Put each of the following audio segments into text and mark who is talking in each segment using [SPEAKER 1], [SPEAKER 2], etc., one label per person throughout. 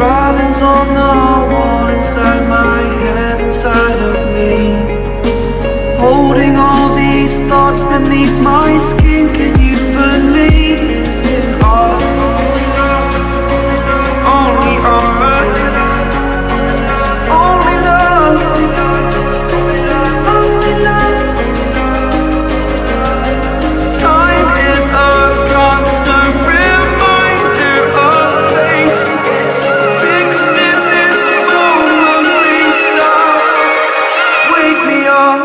[SPEAKER 1] Writings on the wall inside my head, inside of me, holding all these thoughts beneath my skin. Can you believe in us? Only us, only love, only love. Time is a constant reminder of fate. It's fixed in this moment. Please stop, wake me up.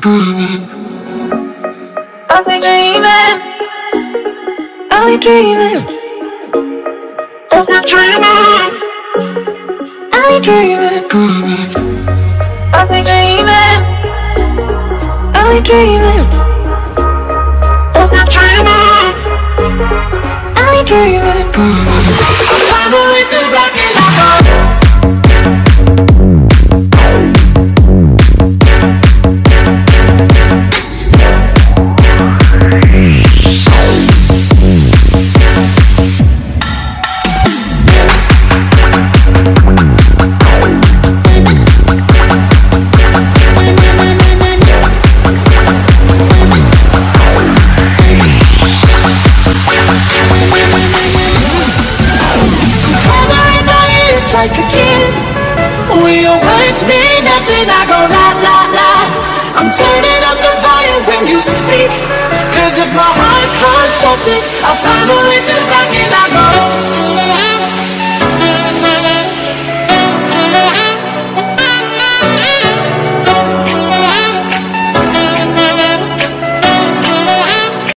[SPEAKER 1] I'll be dreaming. I'll be dreaming. I'll be dreaming. I'll be dreaming. I'll be dreaming. I'll be dreaming. I'll be dreaming. I'll be dreaming. I'll find a way to rock it like like a kid. When your words mean nothing, I go la la la. I'm turning up the volume when you speak, 'cause if my heart can't stop it, I'll find a way to rock it. I go